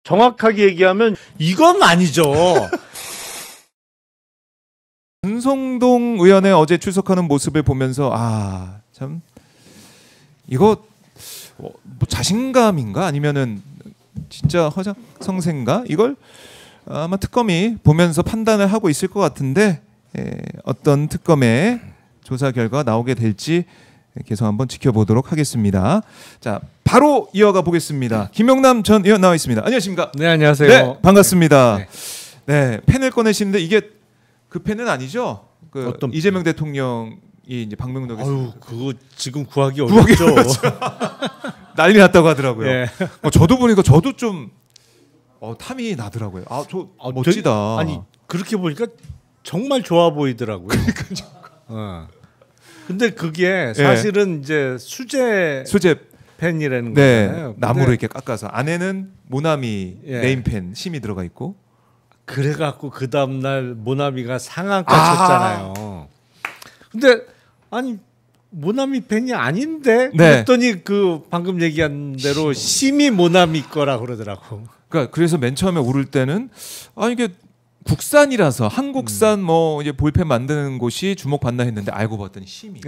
정확하게 얘기하면 이건 아니죠. 권성동 의원의 어제 출석하는 모습을 보면서 참 이거 뭐 자신감인가 아니면은 진짜 허장성세인가 이걸 아마 특검이 보면서 판단을 하고 있을 것 같은데 어떤 특검의 조사 결과가 나오게 될지 계속 한번 지켜보도록 하겠습니다. 자, 바로 이어가 보겠습니다. 김용남 전 의원 나와 있습니다. 안녕하십니까? 네, 안녕하세요. 네, 반갑습니다. 네. 네, 펜을 꺼내시는데 이게 그 펜은 아니죠? 그 어떤 이재명 대통령이 이제 방명록에 아유, 그거 지금 구하기 어렵죠. 난리 났다고 하더라고요. 예. 저도 보니까 저도 좀 탐이 나더라고요. 저 멋지다. 아니 그렇게 보니까 정말 좋아 보이더라고요. 근데 그게 사실은 이제 수제 펜이라는 거잖아요. 나무로 이렇게 깎아서 안에는 모나미 네임펜 심이 들어가 있고. 그래갖고 그 다음날 모나미가 상한가 쳤잖아요. 근데 아니 모나미 펜이 아닌데 그랬더니 그 방금 얘기한 대로 심이 모나미 거라 그러더라고. 그래서 맨 처음에 오를 때는 이게 국산이라서 한국산 뭐 이제 볼펜 만드는 곳이 주목받나 했는데 알고 봤더니 심이.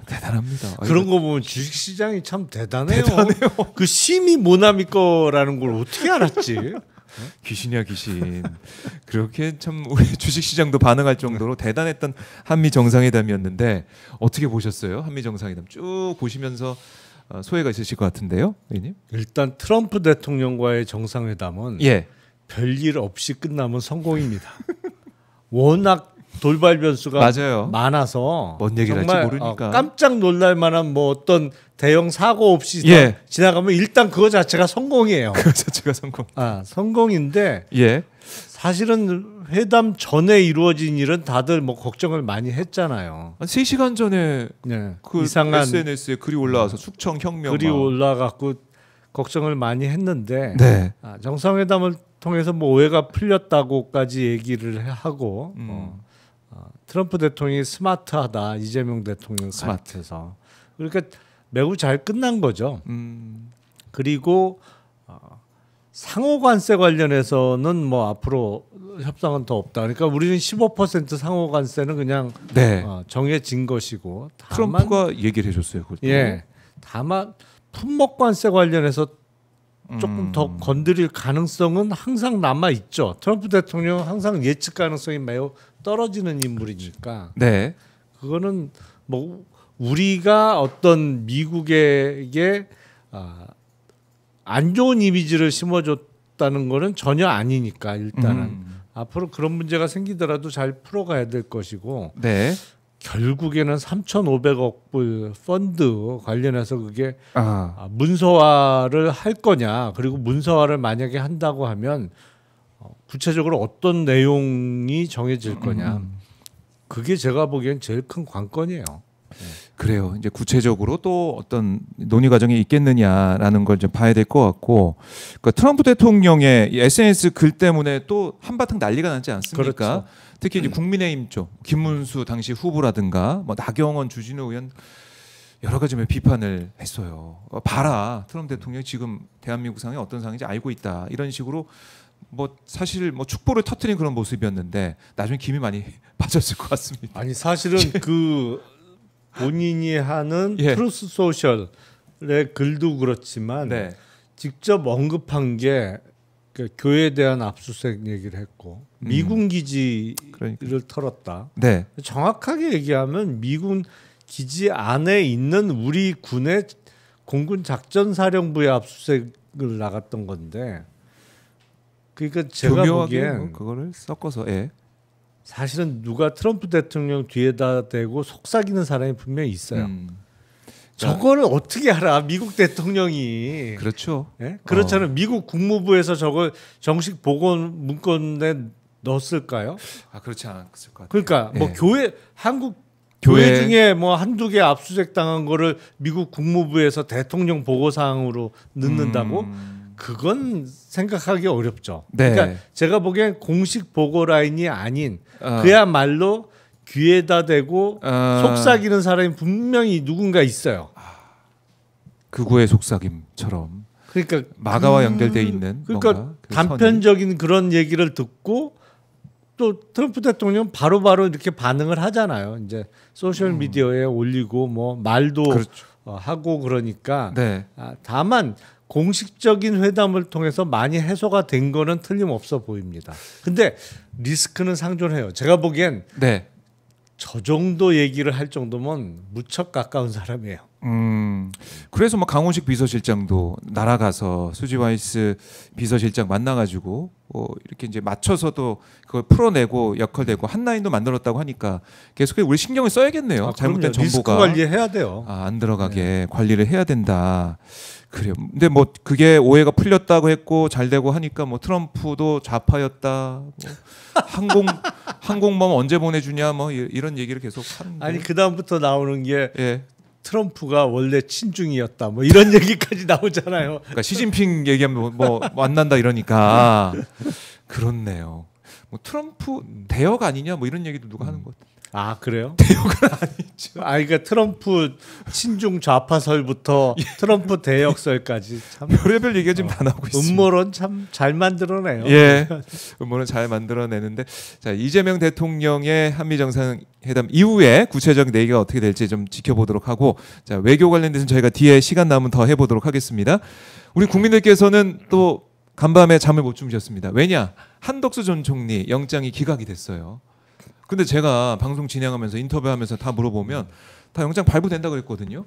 대단합니다. 그런 거 보면 주식시장이 참 대단해요. 그 심이 모나미 거라는 걸 어떻게 알았지? 귀신이야 귀신. 그렇게 참 우리 주식시장도 반응할 정도로 대단했던 한미 정상회담이었는데 어떻게 보셨어요? 한미 정상회담 쭉 보시면서 소회가 있으실 것 같은데요, 의원님? 일단 트럼프 대통령과의 정상회담은 별일 없이 끝나면 성공입니다. 워낙 돌발 변수가 맞아요. 많아서 뭔 얘기를 할지 모르니까 깜짝 놀랄 만한 뭐 어떤 대형 사고 없이 지나가면 일단 그거 자체가 성공이에요. 그거 자체가 성공인데 사실은 회담 전에 이루어진 일은 다들 뭐 걱정을 많이 했잖아요. 3시간 전에 그 이상한 SNS에 글이 올라와서 숙청 혁명 글이 올라갖고 걱정을 많이 했는데 정상회담을 통해서 뭐 오해가 풀렸다고까지 얘기를 하고 트럼프 대통령이 스마트하다, 이재명 대통령 스마트해서 그러니까 매우 잘 끝난 거죠. 그리고 상호 관세 관련해서는 뭐 앞으로 협상은 더 없다. 그러니까 우리는 15% 상호 관세는 그냥 정해진 것이고 트럼프가 얘기를 해줬어요. 다만 품목 관세 관련해서 조금 더 건드릴 가능성은 항상 남아 있죠. 트럼프 대통령은 항상 예측 가능성이 매우 떨어지는 인물이니까. 그거는 뭐 우리가 어떤 미국에게 안 좋은 이미지를 심어줬다는 거는 전혀 아니니까 일단은 앞으로 그런 문제가 생기더라도 잘 풀어가야 될 것이고. 결국에는 3,500억 불 펀드 관련해서 그게 문서화를 할 거냐, 그리고 문서화를 만약에 한다고 하면 구체적으로 어떤 내용이 정해질 거냐, 그게 제가 보기엔 제일 큰 관건이에요. 그래요. 이제 구체적으로 또 어떤 논의 과정이 있겠느냐라는 걸 좀 봐야 될 것 같고, 그러니까 트럼프 대통령의 SNS 글 때문에 또 한바탕 난리가 나지 않습니까? 특히 이제 국민의힘 쪽 김문수 당시 후보라든가 뭐 나경원, 주진우 의원 여러 가지 비판을 했어요. 봐라, 트럼프 대통령이 지금 대한민국 상황이 어떤 상황인지 알고 있다. 이런 식으로 뭐 사실 뭐 축보를 터뜨린 그런 모습이었는데 나중에 김이 많이 빠졌을 것 같습니다. 아니 사실은 그 본인이 하는 트루스 소셜의 글도 그렇지만 직접 언급한 게 그 교회에 대한 압수수색 얘기를 했고 미군 기지를 털었다. 정확하게 얘기하면 미군 기지 안에 있는 우리 군의 공군 작전사령부의 압수수색을 나갔던 건데, 그러니까 제가 보기엔 그거를 섞어서 사실은 누가 트럼프 대통령 뒤에다 대고 속삭이는 사람이 분명히 있어요. 저거를 어떻게 알아? 미국 대통령이. 그렇죠. 그렇잖아요. 미국 국무부에서 저걸 정식 보건 문건에 넣었을까요? 그렇지 않았을 것 같아요. 그러니까 뭐 한국 교회 중에 뭐 한두 개 압수수색 당한 거를 미국 국무부에서 대통령 보고사항으로 넣는다고? 그건 생각하기 어렵죠. 그러니까 제가 보기엔 공식 보고 라인이 아닌 그야말로 귀에다 대고 속삭이는 사람이 분명히 누군가 있어요. 극우의 속삭임처럼. 그러니까 마가와 연결돼 있는 그러니까 단편적인 그런 얘기를 듣고 또 트럼프 대통령 바로바로 이렇게 반응을 하잖아요. 이제 소셜 미디어에 올리고 뭐 말도 그렇죠. 하고 그러니까 네. 다만 공식적인 회담을 통해서 많이 해소가 된 거는 틀림없어 보입니다. 근데 리스크는 상존해요. 제가 보기엔 네. 저 정도 얘기를 할 정도면 무척 가까운 사람이에요. 그래서 뭐 강훈식 비서실장도 날아가서 수지 바이스 비서실장 만나가지고 이렇게 이제 맞춰서도 그걸 풀어내고 역할되고 한 라인도 만들었다고 하니까 계속 우리 신경을 써야겠네요. 잘못된 정보가 리스크 관리해야 돼요. 안 들어가게 관리를 해야 된다. 그래요. 근데 뭐 그게 오해가 풀렸다고 했고 잘 되고 하니까 뭐 트럼프도 좌파였다. 뭐 항공모함 언제 보내주냐 뭐 이런 얘기를 계속 하는데. 아니 그 다음부터 나오는 게 트럼프가 원래 친중이었다 뭐 이런 얘기까지 나오잖아요. 그러니까 시진핑 얘기하면 뭐 만난다 이러니까 그렇네요. 뭐 트럼프 대역 아니냐 뭐 이런 얘기도 누가 하는 것 같아요. 아 그래요? 대역은 아니죠. 그러니까 트럼프 친중 좌파설부터 트럼프 대역설까지 참 별의별 얘기가 지금 다 나오고 있습니다. 음모론 참 잘 만들어내요. 예, 음모론 잘 만들어내는데 자 이재명 대통령의 한미 정상회담 이후에 구체적인 내기가 어떻게 될지 좀 지켜보도록 하고 자 외교 관련돼서는 저희가 뒤에 시간 남으면 더 해보도록 하겠습니다. 우리 국민들께서는 또 간밤에 잠을 못 주무셨습니다. 왜냐 한덕수 전 총리 영장이 기각이 됐어요. 근데 제가 방송 진행하면서 인터뷰하면서 다 물어보면 다 영장 발부된다 그랬거든요.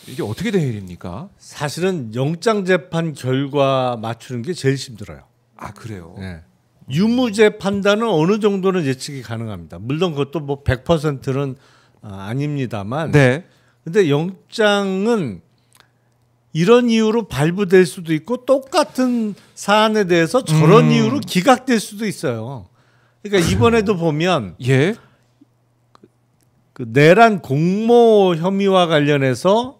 이게 어떻게 된 일입니까? 사실은 영장 재판 결과 맞추는 게 제일 힘들어요. 아 그래요? 네. 유무죄 판단은 어느 정도는 예측이 가능합니다. 물론 그것도 뭐 100%는 아닙니다만. 네. 근데 영장은 이런 이유로 발부될 수도 있고 똑같은 사안에 대해서 저런 이유로 기각될 수도 있어요. 그러니까 이번에도 보면 그 내란 공모 혐의와 관련해서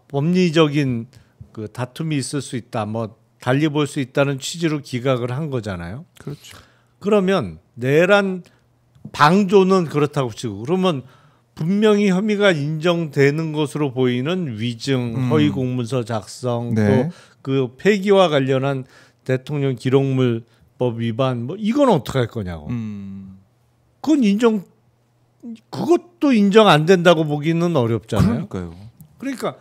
법리적인 그 다툼이 있을 수 있다, 뭐 달리 볼 수 있다는 취지로 기각을 한 거잖아요. 그렇죠. 그러면 내란 방조는 그렇다고 치고 그러면 분명히 혐의가 인정되는 것으로 보이는 위증, 허위 공문서 작성, 또 그 폐기와 관련한 대통령 기록물법 위반, 뭐 이건 어떻게 할 거냐고. 그건 그것도 인정 안 된다고 보기는 어렵잖아요. 그러니까요. 그러니까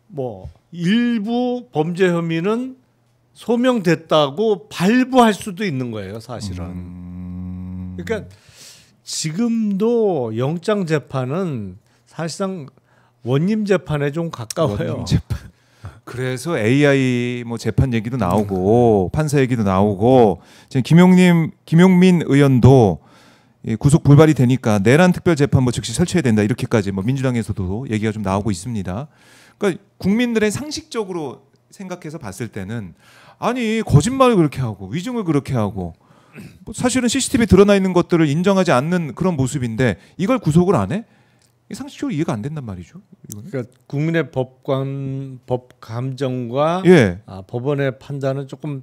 뭐 일부 범죄 혐의는 소명됐다고 발부할 수도 있는 거예요, 사실은. 그러니까 지금도 영장 재판은 사실상 원님 재판에 좀 가까워요. 원님 재판. 그래서 AI 뭐 재판 얘기도 나오고 판사 얘기도 나오고 지금 김용민 의원도 구속 불발이 되니까 내란 특별재판부 즉시 설치해야 된다 이렇게까지 뭐 민주당에서도 얘기가 좀 나오고 있습니다. 그러니까 국민들의 상식적으로 생각해서 봤을 때는 아니 거짓말을 그렇게 하고 위증을 그렇게 하고 뭐 사실은 CCTV에 드러나 있는 것들을 인정하지 않는 그런 모습인데 이걸 구속을 안 해? 상식적으로 이해가 안 된단 말이죠. 이거는. 그러니까 국민의 법 감정과 법원의 판단은 조금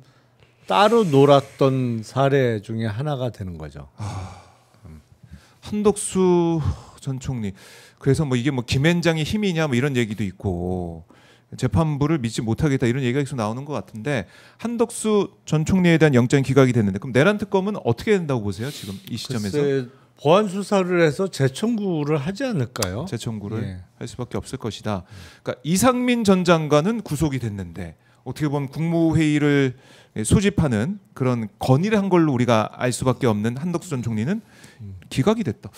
따로 놀았던 사례 중에 하나가 되는 거죠. 한덕수 전 총리. 그래서 뭐 이게 뭐 김앤장의 힘이냐 뭐 이런 얘기도 있고 재판부를 믿지 못하겠다 이런 얘기가 계속 나오는 것 같은데 한덕수 전 총리에 대한 영장 기각이 됐는데 그럼 내란 특검은 어떻게 된다고 보세요? 지금 이 시점에서? 글쎄, 보안 수사를 해서 재청구를 하지 않을까요? 재청구를 할 수밖에 없을 것이다. 그러니까 이상민 전 장관은 구속이 됐는데 어떻게 보면 국무회의를 소집하는 그런 건의를 한 걸로 우리가 알 수밖에 없는 한덕수 전 총리는 기각이 됐다.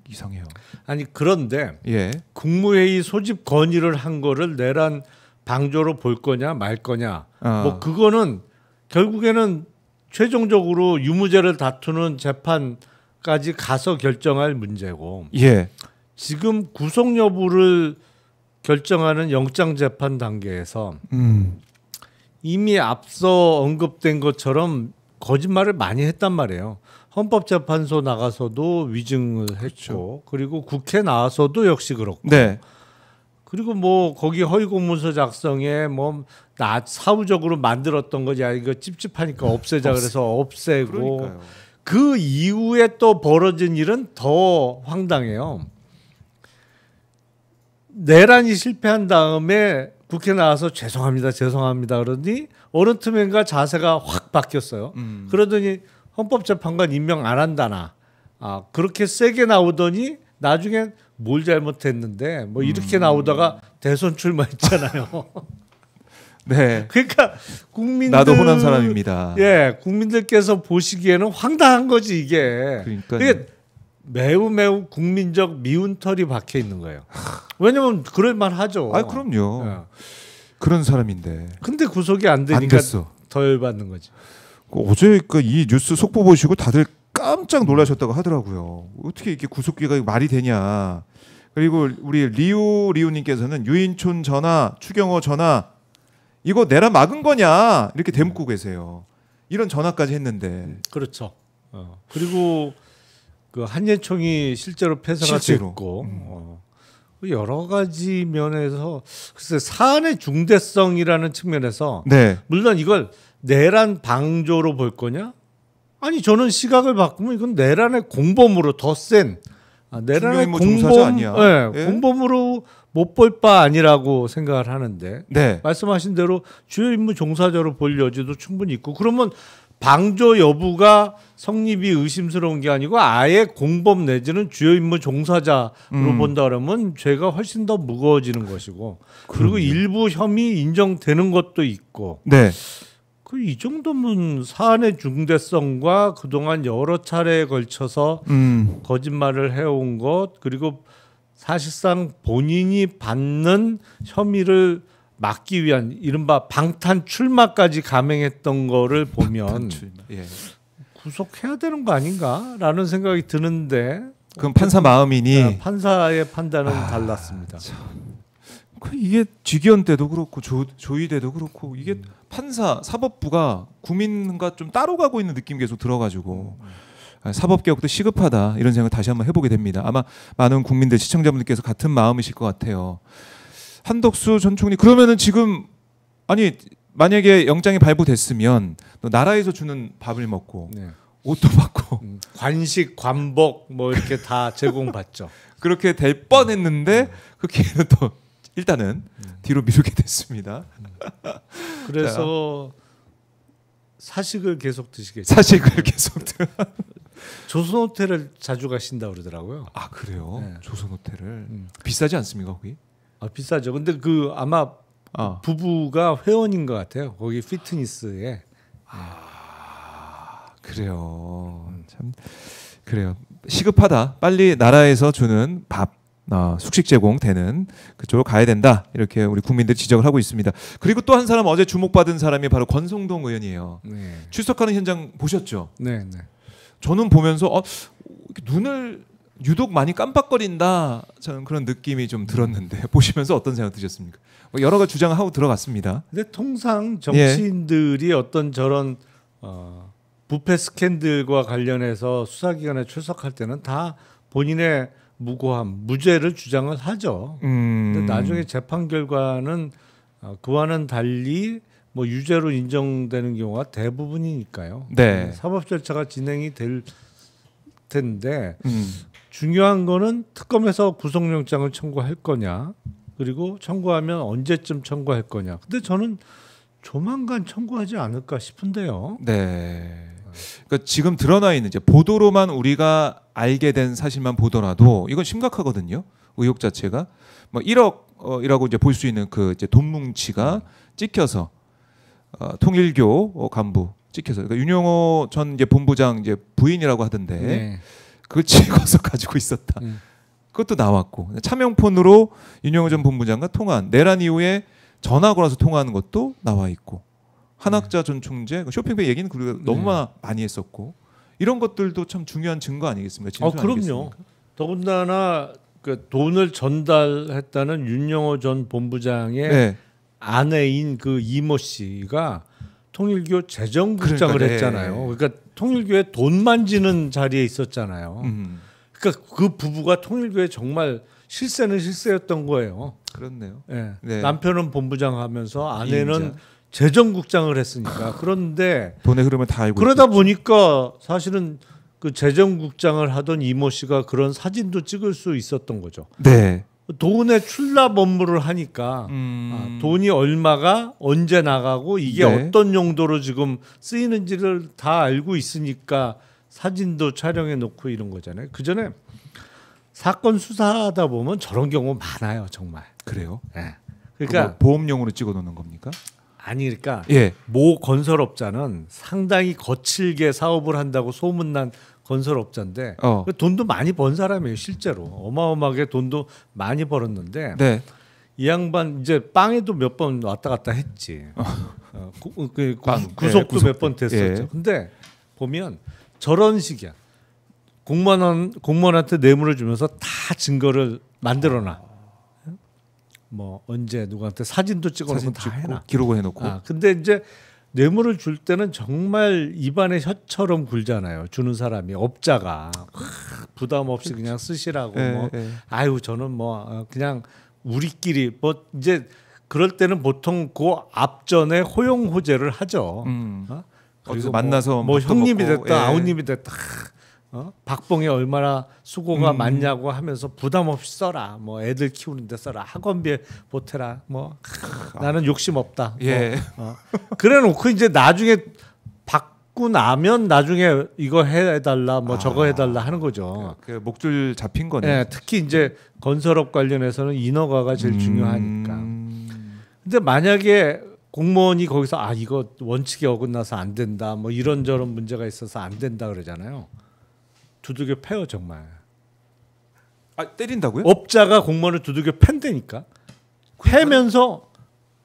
이상해요. 아니 그런데 국무회의 소집 건의를 한 거를 내란 방조로 볼 거냐 말 거냐 뭐 그거는 결국에는 최종적으로 유무죄를 다투는 재판까지 가서 결정할 문제고 지금 구속 여부를 결정하는 영장 재판 단계에서 이미 앞서 언급된 것처럼 거짓말을 많이 했단 말이에요. 헌법재판소 나가서도 위증을 했고 그리고 국회 나와서도 역시 그렇고 그리고 뭐 거기 허위공문서 작성에 뭐 사후적으로 만들었던 거지 이거 찝찝하니까 없애자 그래서 없애고 그러니까요. 그 이후에 또 벌어진 일은 더 황당해요. 내란이 실패한 다음에 국회 나와서 죄송합니다, 죄송합니다 그러더니 어느 틈엔가 자세가 확 바뀌었어요. 그러더니 헌법재판관 임명 안 한다나. 그렇게 세게 나오더니 나중에 뭘 잘못했는데 뭐 이렇게 나오다가 대선 출마했잖아요. 네. 그러니까 국민들 나도 호남 사람입니다. 예, 국민들께서 보시기에는 황당한 거지 이게. 그게 매우 국민적 미운털이 박혀 있는 거예요. 왜냐면 그럴 만하죠. 그럼요. 예. 그런 사람인데. 근데 구속이 안 되니까 더 열받는 거지. 어제 이 뉴스 속보 보시고 다들 깜짝 놀라셨다고 하더라고요. 어떻게 이렇게 구속기가 말이 되냐. 그리고 우리 리우님께서는 유인촌 전화, 추경호 전화 이거 내라 막은 거냐 이렇게 대묻고 계세요. 이런 전화까지 했는데. 그렇죠. 그리고 그 한예총이 실제로 폐쇄가 됐고 여러 가지 면에서 글쎄 사안의 중대성이라는 측면에서 네. 물론 이걸 내란 방조로 볼 거냐? 아니 저는 시각을 바꾸면 이건 내란의 공범으로 더 센 내란의 공범 아니야. 네, 예? 공범으로 못 볼 바 아니라고 생각을 하는데 네. 말씀하신 대로 주요 임무 종사자로 볼 여지도 충분히 있고 그러면 방조 여부가 성립이 의심스러운 게 아니고 아예 공범 내지는 주요 임무 종사자로 본다 그러면 죄가 훨씬 더 무거워지는 것이고 그리고 일부 혐의 인정되는 것도 있고 네. 이 정도면 사안의 중대성과 그동안 여러 차례에 걸쳐서 거짓말을 해온 것 그리고 사실상 본인이 받는 혐의를 막기 위한 이른바 방탄 출마까지 감행했던 거를 보면 예. 구속해야 되는 거 아닌가라는 생각이 드는데 그럼 판사 마음이니 판사의 판단은 달랐습니다. 이게 직위원 때도 그렇고 조의 때도 그렇고 이게 판사 사법부가 국민과 좀 따로 가고 있는 느낌 계속 들어가지고 사법개혁도 시급하다 이런 생각 다시 한번 해보게 됩니다. 아마 많은 국민들 시청자분들께서 같은 마음이실 것 같아요. 한덕수 전 총리 그러면은 지금 만약에 영장이 발부됐으면 나라에서 주는 밥을 먹고 옷도 받고 관식 관복 뭐 이렇게 다 제공받죠. 그렇게 될 뻔했는데 그 기회는 또 일단은 뒤로 미루게 됐습니다. 그래서 사식을 계속 드시겠죠. 사식을 계속 조선 호텔을 자주 가신다 그러더라고요. 그래요? 네. 조선 호텔을 비싸지 않습니까 거기? 비싸죠. 근데 아마 부부가 회원인 것 같아요. 거기 피트니스에. 그래요. 참 그래요. 시급하다. 빨리 나라에서 주는 밥. 숙식 제공되는 그쪽으로 가야 된다 이렇게 우리 국민들이 지적을 하고 있습니다. 그리고 또 한 사람 어제 주목받은 사람이 바로 권성동 의원이에요. 네. 출석하는 현장 보셨죠? 네. 저는 보면서 눈을 유독 많이 깜빡거린다 저는 그런 느낌이 좀 들었는데 보시면서 어떤 생각 드셨습니까? 여러 가지 주장을 하고 들어갔습니다. 근데 통상 정치인들이 어떤 저런 부패 스캔들과 관련해서 수사기관에 출석할 때는 다 본인의 무고함, 무죄를 주장을 하죠. 근데 나중에 재판 결과는 그와는 달리 뭐 유죄로 인정되는 경우가 대부분이니까요. 네. 사법 절차가 진행이 될 텐데 중요한 거는 특검에서 구속영장을 청구할 거냐, 그리고 청구하면 언제쯤 청구할 거냐. 근데 저는 조만간 청구하지 않을까 싶은데요. 네. 그러니까 지금 드러나 있는 이제 보도로만 우리가 알게 된 사실만 보더라도 이건 심각하거든요. 의혹 자체가 뭐 1억이라고 이제 볼 수 있는 그 이제 돈 뭉치가 찍혀서 통일교 간부 찍혀서 그러니까 윤영호 전 이제 본부장 이제 부인이라고 하던데 네. 그걸 찍어서 가지고 있었다. 그것도 나왔고 차명폰으로 윤영호 전 본부장과 통화한 내란 이후에 전화 걸어서 통화하는 것도 나와 있고. 한학자 전 총재 쇼핑백 얘기는 너무 많이 했었고 이런 것들도 참 중요한 증거 아니겠습니까? 그럼요. 아니겠습니까? 더군다나 그 돈을 전달했다는 윤영호 전 본부장의 아내인 그 이모 씨가 통일교 재정국장을 했잖아요. 그러니까 통일교에 돈 만지는 자리에 있었잖아요. 그러니까 그 부부가 통일교에 정말 실세는 실세였던 거예요. 그렇네요. 네. 남편은 본부장 하면서 아내는 재정국장을 했으니까. 그런데 돈의 흐름을 다 알고 그러다 있겠죠. 보니까 사실은 그 재정국장을 하던 이모 씨가 그런 사진도 찍을 수 있었던 거죠. 네. 돈의 출납 업무를 하니까 돈이 얼마가 언제 나가고 이게 네. 어떤 용도로 지금 쓰이는지를 다 알고 있으니까 사진도 촬영해 놓고 이런 거잖아요. 그 전에 사건 수사하다 보면 저런 경우 많아요, 정말. 그래요? 네. 그러니까 뭐 보험용으로 찍어놓는 겁니까? 아니 그러니까 예. 모 건설업자는 상당히 거칠게 사업을 한다고 소문난 건설업자인데 돈도 많이 번 사람이에요, 실제로. 어마어마하게 돈도 많이 벌었는데 네. 이 양반 이제 빵에도 몇 번 왔다 갔다 했지. 구속도 몇 번 됐었죠. 예. 근데 보면 저런 식이야. 공무원한테 뇌물을 주면서 다 증거를 만들어놔. 뭐 언제 누구한테 사진도 찍어놓고 다 해놔. 기록을 해놓고. 근데 이제 뇌물을 줄 때는 정말 입안에 혀처럼 굴잖아요. 주는 사람이 업자가 부담 없이 그냥 쓰시라고 아유 저는 뭐 그냥 우리끼리 뭐 이제 그럴 때는 보통 그 앞전에 호용호제를 하죠. 그리고 만나서 뭐 형님이 됐다 아우님이 됐다. 박봉에 얼마나 수고가 많냐고 하면서 부담 없이 써라. 뭐 애들 키우는데 써라. 학원비에 보태라. 뭐 나는 욕심 없다. 예. 그래놓고 이제 나중에 받고 나면 나중에 이거 해달라, 뭐 저거 해달라 하는 거죠. 그 목줄 잡힌 거네. 네, 특히 이제 건설업 관련해서는 인허가가 제일 중요하니까. 근데 만약에 공무원이 거기서 이거 원칙에 어긋나서 안 된다, 뭐 이런저런 문제가 있어서 안 된다 그러잖아요. 두들겨 패요 정말. 때린다고요? 업자가 공무원을 두들겨 팬다니까. 패면서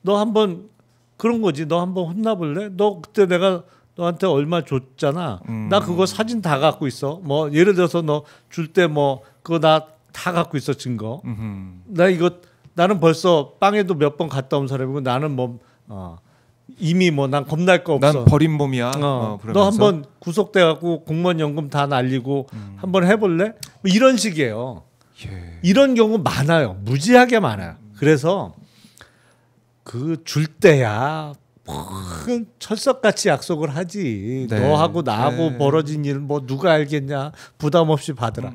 너 한번 그런 거지. 너 한번 혼나볼래? 너 그때 내가 너한테 얼마 줬잖아. 나 그거 사진 다 갖고 있어. 뭐 예를 들어서 너 줄 때 뭐 그거 나 다 갖고 있어 증거. 나는 벌써 빵에도 몇 번 갔다 온 사람이고 나는 뭐 이미 뭐 난 겁날 거 없어. 난 버린 몸이야. 너 한번 구속돼 갖고 공무원 연금 다 날리고 한번 해볼래? 뭐 이런 식이에요. 예. 이런 경우 많아요. 무지하게 많아요. 그래서 그 줄 때야 철석같이 약속을 하지. 네. 너하고 나하고 벌어진 일 뭐 누가 알겠냐. 부담 없이 받으라.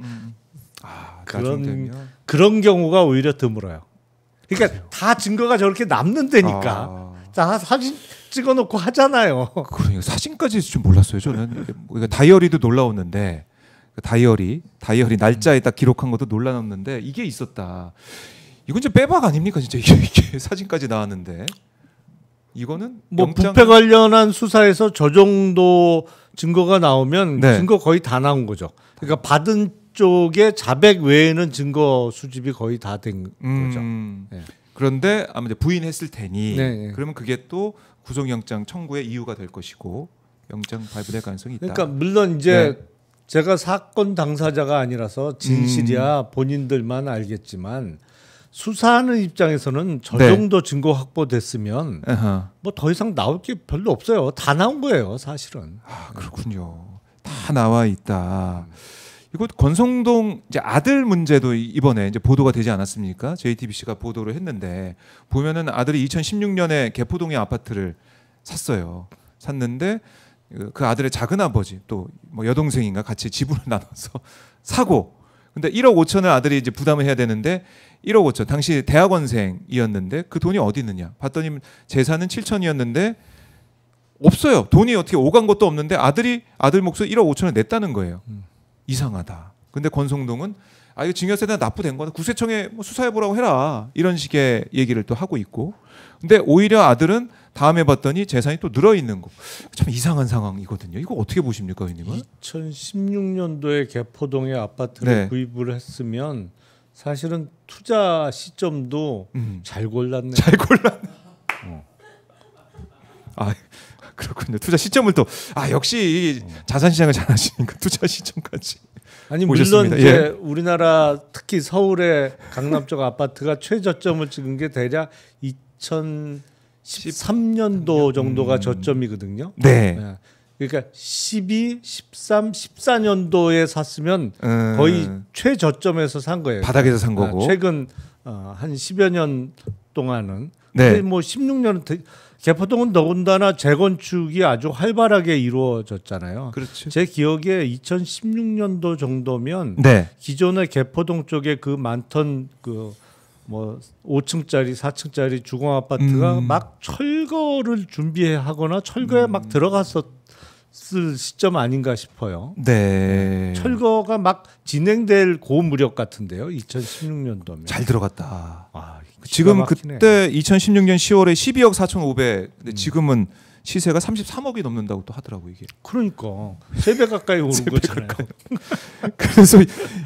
그런 경우가 오히려 드물어요. 그러니까 다 증거가 저렇게 남는다니까. 다 사진 찍어놓고 하잖아요. 그러니까 사진까지 좀 몰랐어요. 저는 다이어리도 놀라웠는데 다이어리 날짜에 딱 기록한 것도 놀라웠는데 이게 있었다. 이건 진짜 빼박 아닙니까? 진짜 이게 사진까지 나왔는데 이거는 뭐 부패 관련한 수사에서 저 정도 증거가 나오면 증거 거의 다 나온 거죠. 그러니까 받은 쪽에 자백 외에는 증거 수집이 거의 다 된 거죠. 네. 그런데 아마 이제 부인했을 테니 그러면 그게 또 구속영장 청구의 이유가 될 것이고 영장 발부될 가능성이 있다. 그러니까 물론 이제 제가 사건 당사자가 아니라서 진실이야 본인들만 알겠지만 수사하는 입장에서는 저 정도 증거 확보됐으면 뭐 더 이상 나올 게 별로 없어요. 다 나온 거예요, 사실은. 그렇군요. 다 나와 있다. 이거 권성동 이제 아들 문제도 이번에 이제 보도가 되지 않았습니까? JTBC가 보도를 했는데 보면은 아들이 2016년에 개포동의 아파트를 샀어요. 샀는데 그 아들의 작은 아버지 또 뭐 여동생인가 같이 지분을 나눠서 사고. 근데 1억 5천을 아들이 이제 부담을 해야 되는데 1억 5천 당시 대학원생이었는데 그 돈이 어디 있느냐? 봤더니 재산은 7천이었는데 없어요. 돈이 어떻게 오간 것도 없는데 아들 몫을 1억 5천을 냈다는 거예요. 이상하다. 근데 권성동은 이거 증여세나 납부된 거다. 구세청에 뭐 수사해보라고 해라. 이런 식의 얘기를 또 하고 있고. 근데 오히려 아들은 다음에 봤더니 재산이 또 늘어 있는 거. 참 이상한 상황이거든요. 이거 어떻게 보십니까, 의원님은? 2016년도에 개포동에 아파트를 구입을 했으면 사실은 투자 시점도 잘 골랐네. 잘 골랐네. 그렇군요. 투자 시점을 또 역시 자산 시장을 잘 아시니까 투자 시점까지. 아니 보셨습니다. 물론 이제 우리나라 특히 서울의 강남 쪽 아파트가 최저점을 찍은 게 대략 2013년도 정도가 저점이거든요. 네. 그러니까 12, 13, 14년도에 샀으면 거의 최저점에서 산 거예요. 바닥에서 산 거고. 최근 한 10여 년 동안은. 네. 근데 뭐 16년은 개포동은 더군다나 재건축이 아주 활발하게 이루어졌잖아요. 그렇죠. 제 기억에 2016년도 정도면 기존의 개포동 쪽에 그 많던 그 뭐 5층짜리, 4층짜리 주공 아파트가 막 철거를 준비하거나 철거에 막 들어갔었을 시점 아닌가 싶어요. 네. 철거가 막 진행될 그 무렵 같은데요. 2016년도면. 잘 들어갔다. 아, 지금 그때 2016년 10월에 12억 4,500. 근데 지금은 시세가 33억이 넘는다고 또 하더라고 이게. 그러니까 3배 가까이 오른 거잖아요. 그래서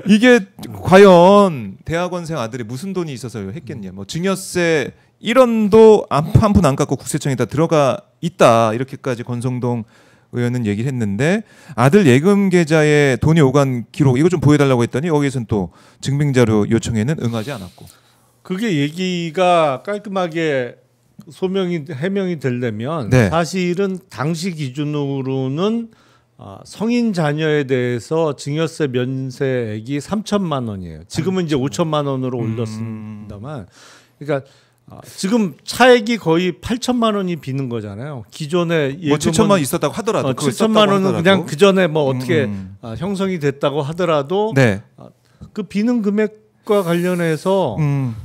이게 과연 대학원생 아들이 무슨 돈이 있어서 했겠냐. 뭐 증여세 1원도 한 푼 안 깎고 국세청에다 들어가 있다. 이렇게까지 권성동 의원은 얘기를 했는데 아들 예금 계좌에 돈이 오간 기록 이거 좀 보여달라고 했더니 여기서는 또 증빙자료 요청에는 응하지 않았고. 그게 얘기가 깔끔하게 해명이 되려면 네. 사실은 당시 기준으로는 성인 자녀에 대해서 증여세 면세액이 3천만 원이에요. 지금은 이제 5천만 원으로 올렸습니다만, 그러니까 지금 차액이 거의 8천만 원이 비는 거잖아요. 기존에 뭐 7천만 원 있었다고 하더라도 7천만 원은 그냥 그 전에 뭐 어떻게 형성이 됐다고 하더라도 네. 그 비는 금액과 관련해서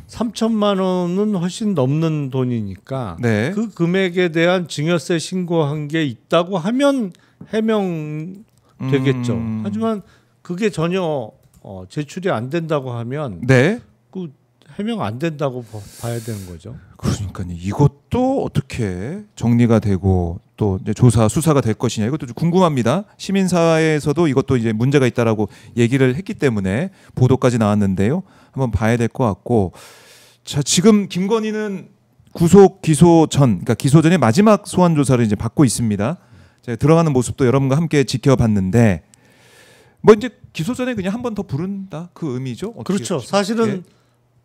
3천만 원은 훨씬 넘는 돈이니까 네. 그 금액에 대한 증여세 신고한 게 있다고 하면 해명 되겠죠. 하지만 그게 전혀 제출이 안 된다고 하면 네. 그 해명 안 된다고 봐야 되는 거죠. 그러니까 이것도 어떻게 정리가 되고 또 이제 조사 수사가 될 것이냐 이것도 좀 궁금합니다. 시민사회에서도 이것도 이제 문제가 있다라고 얘기를 했기 때문에 보도까지 나왔는데요. 한번 봐야 될 것 같고, 자 지금 김건희는 구속 기소 전, 그러니까 기소 전에 마지막 소환 조사를 이제 받고 있습니다. 제가 들어가는 모습도 여러분과 함께 지켜봤는데, 뭐 이제 기소 전에 그냥 한 번 더 부른다 그 의미죠? 그렇죠. 사실은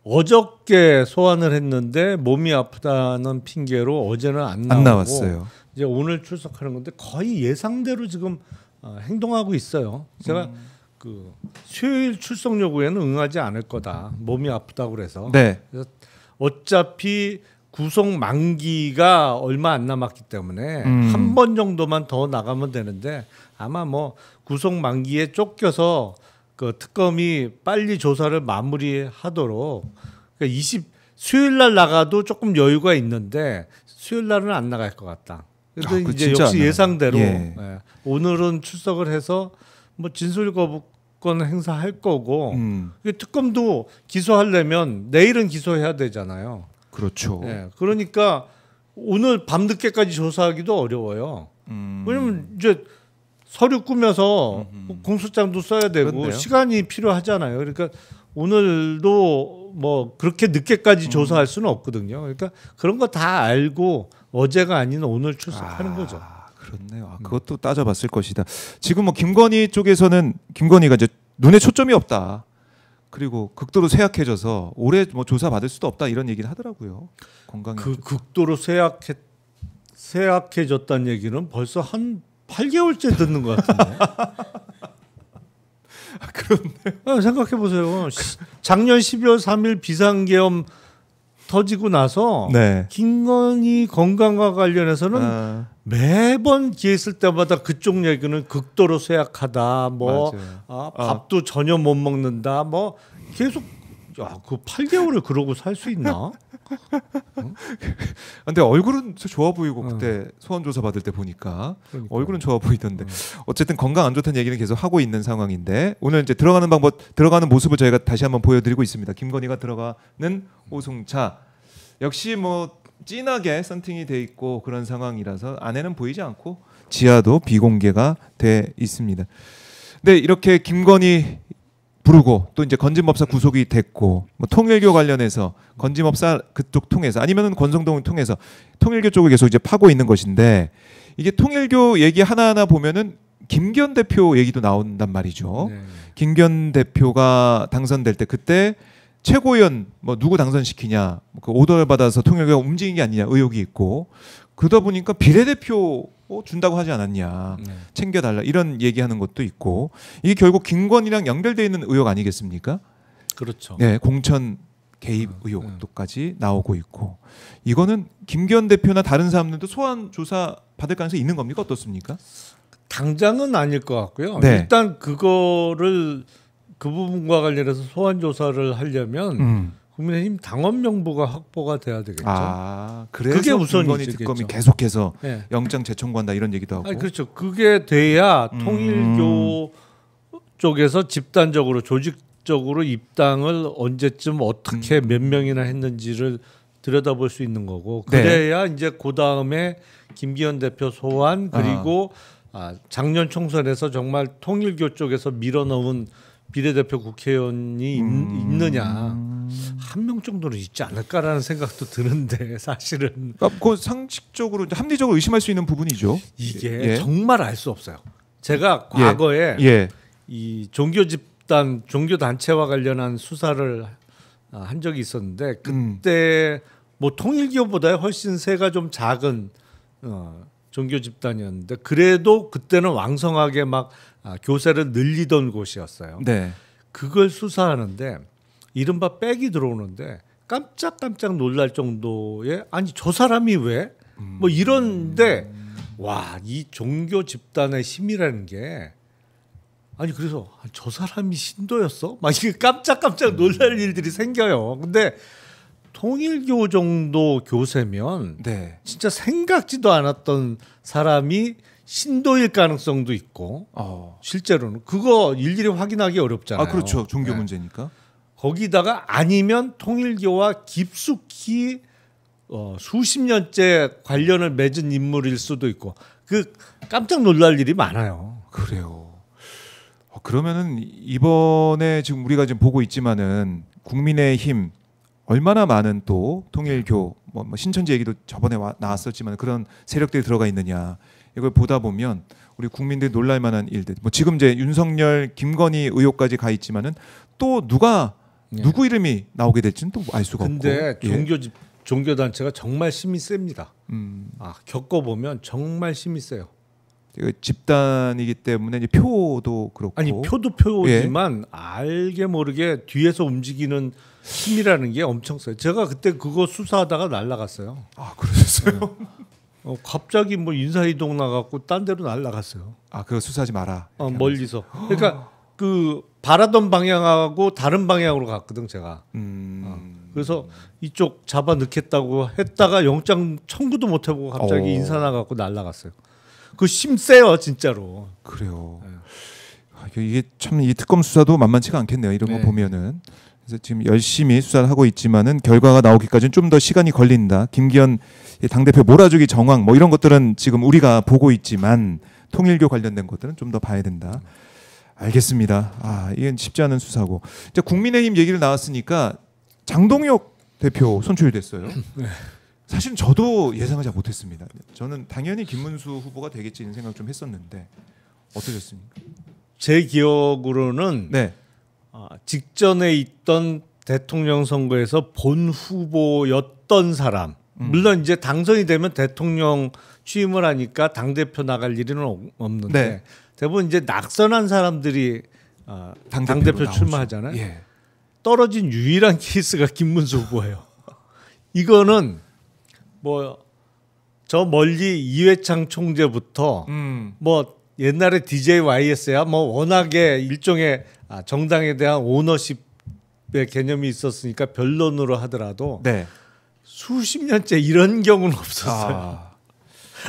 어저께 소환을 했는데 몸이 아프다는 핑계로 어제는 안 나왔어요. 이제 오늘 출석하는 건데 거의 예상대로 지금 행동하고 있어요. 제가 그 수요일 출석 요구에는 응하지 않을 거다. 몸이 아프다고 그래서. 네. 그래서 어차피 구속 만기가 얼마 안 남았기 때문에 한 번 정도만 더 나가면 되는데 아마 뭐 구속 만기에 쫓겨서 그 특검이 빨리 조사를 마무리하도록 그러니까 수요일 날 나가도 조금 여유가 있는데 수요일 날은 안 나갈 것 같다. 그래도 이제 역시 예상대로 오늘은 출석을 해서 뭐 진술 거부권 행사할 거고 특검도 기소하려면 내일은 기소해야 되잖아요. 그렇죠. 그러니까 오늘 밤늦게까지 조사하기도 어려워요. 왜냐면 이제 서류 꾸며서 공소장도 써야 되고 그렇네요. 시간이 필요하잖아요. 그러니까 오늘도 뭐 그렇게 늦게까지 조사할 수는 없거든요. 그러니까 그런 거 다 알고 어제가 아닌 오늘 출석하는 거죠. 그렇네요. 그것도 따져봤을 것이다. 지금 뭐 김건희 쪽에서는 김건희가 이제 눈에 초점이 없다. 그리고 극도로 쇠약해져서 올해 뭐 조사 받을 수도 없다 이런 얘기를 하더라고요. 건강에. 그 극도로 쇠약해졌다는 얘기는 벌써 한 8개월째 듣는 것 같은데. 그렇네. 생각해 보세요. 작년 12월 3일 비상계엄 터지고 나서 김건희 건강과 관련해서는 매번 기회 있을 때마다 그쪽 얘기는 극도로 쇠약하다. 뭐 밥도 전혀 못 먹는다. 뭐 계속 그 8개월을 그러고 살 수 있나? 근데 얼굴은 좋아 보이고 그때 소환 조사 받을 때 보니까 얼굴은 좋아 보이던데 어쨌든 건강 안 좋다는 얘기는 계속 하고 있는 상황인데 오늘 이제 들어가는 모습을 저희가 다시 한번 보여드리고 있습니다. 김건희가 들어가는 호송차 역시 뭐 진하게 썬팅이 돼 있고 그런 상황이라서 안에는 보이지 않고 지하도 비공개가 돼 있습니다. 근데 이렇게 김건희 부르고 또 이제 건진법사 구속이 됐고 뭐 통일교 관련해서 건진법사 그쪽 통해서 아니면은 권성동을 통해서 통일교 쪽을 계속 이제 파고 있는 것인데 이게 통일교 얘기 하나하나 보면은 김기현 대표 얘기도 나온단 말이죠. 김기현 대표가 당선될 때 그때 최고위원 뭐 누구 당선시키냐 그 오더를 받아서 통일교가 움직인 게 아니냐 의혹이 있고 그러다 보니까 비례대표 준다고 하지 않았냐 챙겨달라 이런 얘기하는 것도 있고 이게 결국 김건희랑 연결되어 있는 의혹 아니겠습니까? 그렇죠. 네, 공천 개입 의혹도까지 나오고 있고 이거는 김기현 대표나 다른 사람들도 소환 조사 받을 가능성이 있는 겁니까? 어떻습니까? 당장은 아닐 것 같고요. 일단 그거를 그 부분과 관련해서 소환 조사를 하려면 국민의힘 당원 명부가 확보가 돼야 되겠죠. 그래서 그게 김건희 특검이 계속해서 네. 영장 재청구한다 이런 얘기도 하고. 그렇죠. 그게 돼야 통일교 쪽에서 집단적으로 조직적으로 입당을 언제쯤 어떻게 몇 명이나 했는지를 들여다볼 수 있는 거고 그래야 이제 그 다음에 김기현 대표 소환 그리고 작년 총선에서 정말 통일교 쪽에서 밀어넣은 비례대표 국회의원이 있느냐 한 명 정도는 있지 않을까라는 생각도 드는데 사실은 그 상식적으로 합리적으로 의심할 수 있는 부분이죠. 이게 정말 알 수 없어요. 제가 과거에 이 종교 집단 종교 단체와 관련한 수사를 한 적이 있었는데 그때 뭐 통일교보다 훨씬 세가 좀 작은 종교 집단이었는데 그래도 그때는 왕성하게 막 교세를 늘리던 곳이었어요. 네. 그걸 수사하는데 이른바 백이 들어오는데 깜짝깜짝 놀랄 정도의 아니 저 사람이 왜? 뭐 이런데 와, 이 종교 집단의 힘이라는 게 아니 그래서 저 사람이 신도였어? 막 이게 깜짝깜짝 놀랄 일들이 생겨요. 근데 통일교 정도 교세면 진짜 생각지도 않았던 사람이 신도일 가능성도 있고 실제로는 그거 일일이 확인하기 어렵잖아요. 그렇죠. 종교 문제니까. 거기다가 아니면 통일교와 깊숙이 수십 년째 관련을 맺은 인물일 수도 있고 그 깜짝 놀랄 일이 많아요. 그래요. 그러면은 이번에 지금 우리가 지금 보고 있지만은 국민의힘 얼마나 많은 또 통일교 뭐 신천지 얘기도 저번에 나왔었지만 그런 세력들이 들어가 있느냐 이걸 보다 보면 우리 국민들이 놀랄 만한 일들 뭐 지금 이제 윤석열 김건희 의혹까지 가 있지만은 또 누구 이름이 나오게 될지는 또 알 수가 없고. 근데 종교 단체가 정말 힘이 셉니다. 겪어보면 정말 힘이 세요. 집단이기 때문에 이제 표도 그렇고 아니 표도 표지만 알게 모르게 뒤에서 움직이는 힘이라는 게 엄청 세요. 제가 그때 그거 수사하다가 날라갔어요. 그러셨어요? 갑자기 뭐 인사이동 나갔고 딴 데로 날라갔어요. 그거 수사하지 마라. 멀리서. 그러니까 그 바라던 방향하고 다른 방향으로 갔거든 제가. 그래서 이쪽 잡아 넣겠다고 했다가 영장 청구도 못 해보고 갑자기 인사 나갔고 날라갔어요. 그 힘 세요 진짜로. 그래요. 이게 참 이 특검 수사도 만만치가 않겠네요. 이런 거 보면은. 그래서 지금 열심히 수사를 하고 있지만은 결과가 나오기까지는 좀 더 시간이 걸린다. 김기현 당대표 몰아주기 정황 뭐 이런 것들은 지금 우리가 보고 있지만 통일교 관련된 것들은 좀 더 봐야 된다. 알겠습니다. 이건 쉽지 않은 수사고. 이제 국민의힘 얘기를 나왔으니까 장동혁 대표 선출됐어요. 사실 저도 예상을 잘 못했습니다. 저는 당연히 김문수 후보가 되겠지 이런 생각 좀 했었는데 어떠셨습니까? 제 기억으로는 직전에 있던 대통령 선거에서 본 후보였던 사람 물론 이제 당선이 되면 대통령 취임을 하니까 당대표 나갈 일은 없는데 대부분 이제 낙선한 사람들이 당대표 출마하잖아요. 떨어진 유일한 케이스가 김문수 후보예요. 이거는 뭐 저 멀리 이회창 총재부터 뭐 옛날에 DJYS야 뭐 워낙에 일종의 정당에 대한 오너십의 개념이 있었으니까 변론으로 하더라도 수십 년째 이런 경우는 없었어요.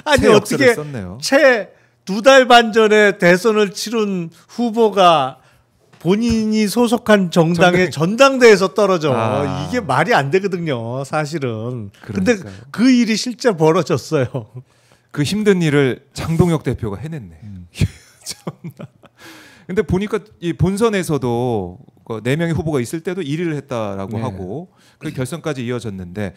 아니 어떻게 채 2달 반 전에 대선을 치른 후보가 본인이 소속한 정당의 전당대회에서 떨어져. 이게 말이 안 되거든요, 사실은. 그런데 그 일이 실제 벌어졌어요. 그 힘든 일을 장동혁 대표가 해냈네. 근데 보니까 이 본선에서도 4명의 후보가 있을 때도 1위를 했다라고 하고 그 결선까지 이어졌는데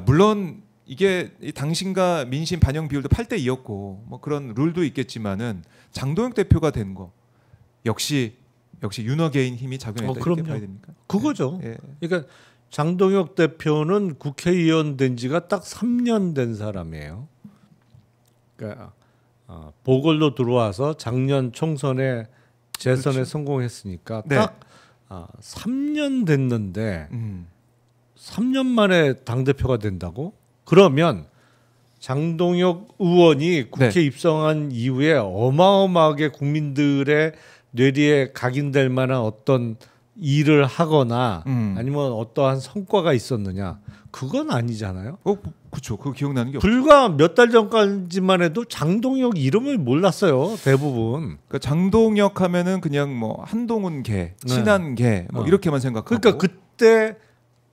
물론 이게 당신과 민심 반영 비율도 8대2였고 뭐 그런 룰도 있겠지만은 장동혁 대표가 된 거 역시 윤어게인 힘이 작용했다 이렇게 봐야 됩니까? 그거죠. 그러니까 장동혁 대표는 국회의원 된 지가 딱 3년 된 사람이에요. 그러니까 보궐로 들어와서 작년 총선에 재선에 성공했으니까 딱 3년 됐는데 3년 만에 당대표가 된다고? 그러면 장동혁 의원이 국회 입성한 이후에 어마어마하게 국민들의 뇌리에 각인될 만한 어떤 일을 하거나 아니면 어떠한 성과가 있었느냐 그건 아니잖아요. 그렇죠. 그거 기억나는 게 불과 몇 달 전까지만 해도 장동혁 이름을 몰랐어요. 대부분. 그러니까 장동혁 하면은 그냥 뭐 한동훈 개, 친한 개 뭐 이렇게만 생각하고. 그러니까 그때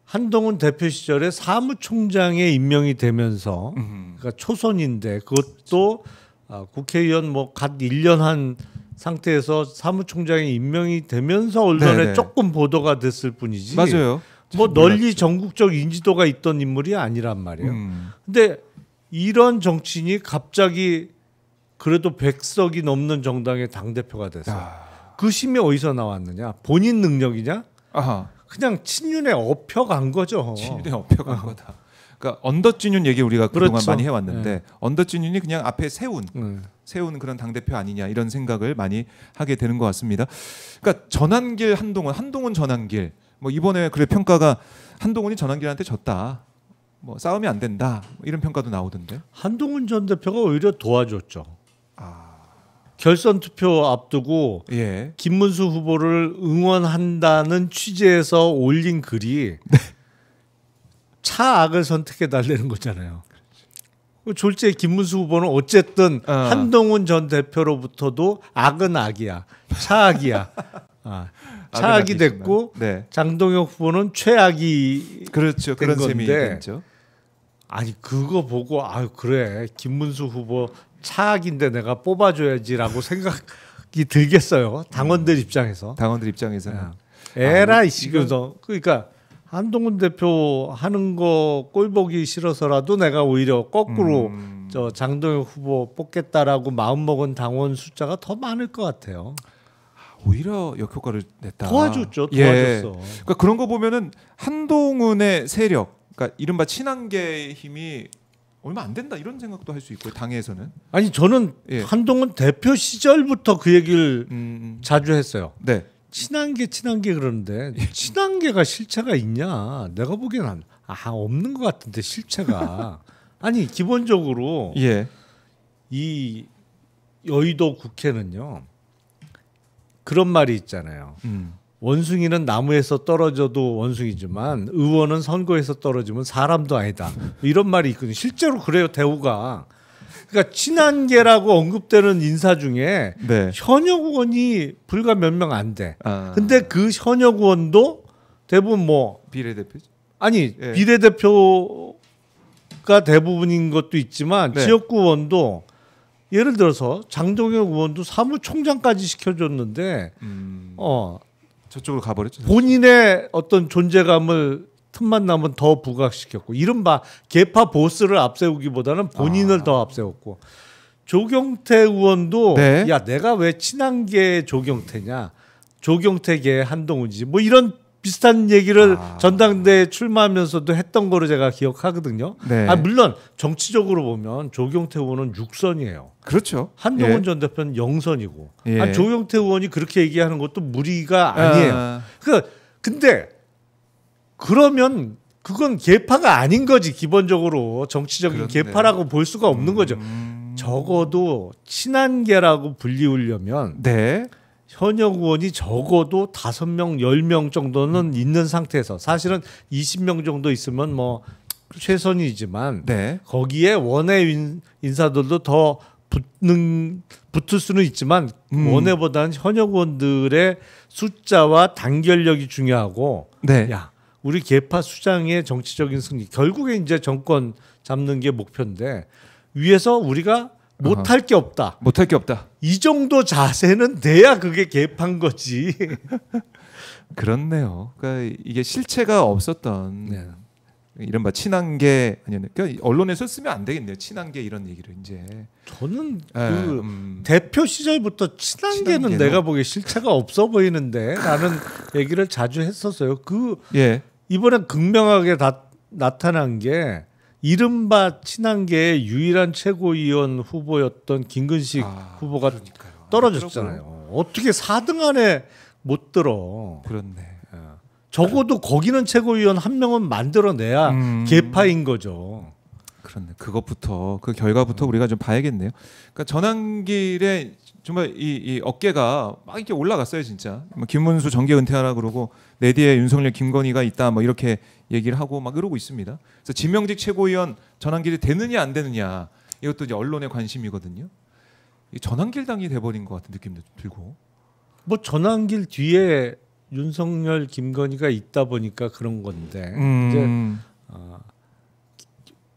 한동훈 대표 시절에 사무총장에 임명이 되면서 그러니까 초선인데 그것도 국회의원 뭐 갓 1년 한 상태에서 사무총장에 임명이 되면서 언론에 네네. 조금 보도가 됐을 뿐이지. 맞아요. 뭐 널리 전국적 인지도가 있던 인물이 아니란 말이에요. 근데 이런 정치인이 갑자기 그래도 100석이 넘는 정당의 당대표가 됐어요. 그 힘이 어디서 나왔느냐? 본인 능력이냐? 아하. 그냥 친윤에 업혀간 거죠. 친윤에 업혀간 거다. 그러니까 언더찐윤 얘기 우리가 그동안 그렇죠. 많이 해왔는데 언더찐윤이 그냥 앞에 세운 그런 당대표 아니냐 이런 생각을 많이 하게 되는 것 같습니다. 그러니까 전환길 한동훈 전환길 뭐 이번에 그래 평가가 한동훈이 전환길한테 졌다. 뭐 싸움이 안 된다. 뭐 이런 평가도 나오던데. 한동훈 전 대표가 오히려 도와줬죠. 결선 투표 앞두고 예. 김문수 후보를 응원한다는 취지에서 올린 글이 차악을 선택해 달라는 거잖아요. 졸지에 김문수 후보는 어쨌든 한동훈 전 대표로부터도 악은 악이야, 차악이야. 차악이 됐고 네. 장동혁 후보는 최악이 그렇죠. 된 그런 건데. 셈이 됐죠. 아니 그거 보고 그래 김문수 후보 차악인데 내가 뽑아줘야지라고 생각이 들겠어요. 당원들 입장에서. 당원들 입장에서는 에라이 시그서 그러니까 한동훈 대표 하는 거 꼴보기 싫어서라도 내가 오히려 거꾸로 저 장동혁 후보 뽑겠다라고 마음먹은 당원 숫자가 더 많을 것 같아요. 오히려 역효과를 냈다. 도와줬죠. 도와줬어. 예. 그러니까 그런 거 보면은 한동훈의 세력, 그러니까 이른바 친한계의 힘이 얼마 안 된다 이런 생각도 할 수 있고요. 당에서는. 아니 저는 한동훈 대표 시절부터 그 얘기를 자주 했어요. 네. 친한계 그러는데 친한계가 실체가 있냐? 내가 보기에는 없는 것 같은데 실체가. 아니 기본적으로 이 여의도 국회는요. 그런 말이 있잖아요. 원숭이는 나무에서 떨어져도 원숭이지만 의원은 선거에서 떨어지면 사람도 아니다. 이런 말이 있거든요. 실제로 그래요. 대우가. 그러니까 친한계라고 언급되는 인사 중에 현역 의원이 불과 몇 명 안 돼. 근데 그 현역 의원도 대부분 뭐 비례대표죠? 아니 비례대표가 대부분인 것도 있지만 지역구 의원도 예를 들어서 장동혁 의원도 사무총장까지 시켜줬는데 저쪽으로 가버렸죠. 본인의 어떤 존재감을 틈만 나면 더 부각시켰고 이른바 계파 보스를 앞세우기보다는 본인을 더 앞세웠고 조경태 의원도 야 내가 왜 친한계 조경태냐 조경태계 한동훈이지 뭐 이런 비슷한 얘기를 전당대에 출마하면서도 했던 거로 제가 기억하거든요. 물론 정치적으로 보면 조경태 의원은 6선이에요. 그렇죠. 한동훈 전 대표는 0선이고 조경태 의원이 그렇게 얘기하는 것도 무리가 아니에요. 근데 그러면 그건 계파가 아닌 거지. 기본적으로 정치적인 계파라고 볼 수가 없는 거죠. 적어도 친한계라고 불리우려면 현역 의원이 적어도 5명, 10명 정도는 있는 상태에서 사실은 20명 정도 있으면 뭐 최선이지만 거기에 원외 인사들도 더 붙을 수는 있지만 원외보다는 현역 의원들의 숫자와 단결력이 중요하고 야 우리 계파 수장의 정치적인 승리 결국에 이제 정권 잡는 게 목표인데 위에서 우리가 못할 게 없다. 못할 게 없다. 이 정도 자세는 돼야 그게 개판 거지. 그렇네요. 그러니까 이게 실체가 없었던 이른바 친한계 아니면 그러니까 언론에서 쓰면 안 되겠네요. 친한계 이런 얘기를 이제. 저는 그 대표 시절부터 친한계는 내가 보기에 실체가 없어 보이는데라는 얘기를 자주 했었어요. 이번에 극명하게 나타난 게 이른바 친한계의 유일한 최고위원 후보였던 김근식 후보가 떨어졌잖아요. 어떻게 4등 안에 못 들어. 그렇네. 적어도 거기는 최고위원 한 명은 만들어내야 계파인 거죠. 그렇네. 그것부터 그 결과부터 우리가 좀 봐야겠네요. 그러니까 전환길에 정말 이 어깨가 막 이렇게 올라갔어요, 진짜. 뭐 김문수 정계 은퇴하라 그러고 내 뒤에 윤석열, 김건희가 있다, 뭐 이렇게 얘기를 하고 막 이러고 있습니다. 그래서 지명직 최고위원 전환길이 되느냐 안 되느냐 이것도 이제 언론의 관심이거든요. 이 전환길 당이 돼버린 것 같은 느낌도 들고. 뭐 전환길 뒤에 윤석열, 김건희가 있다 보니까 그런 건데 이제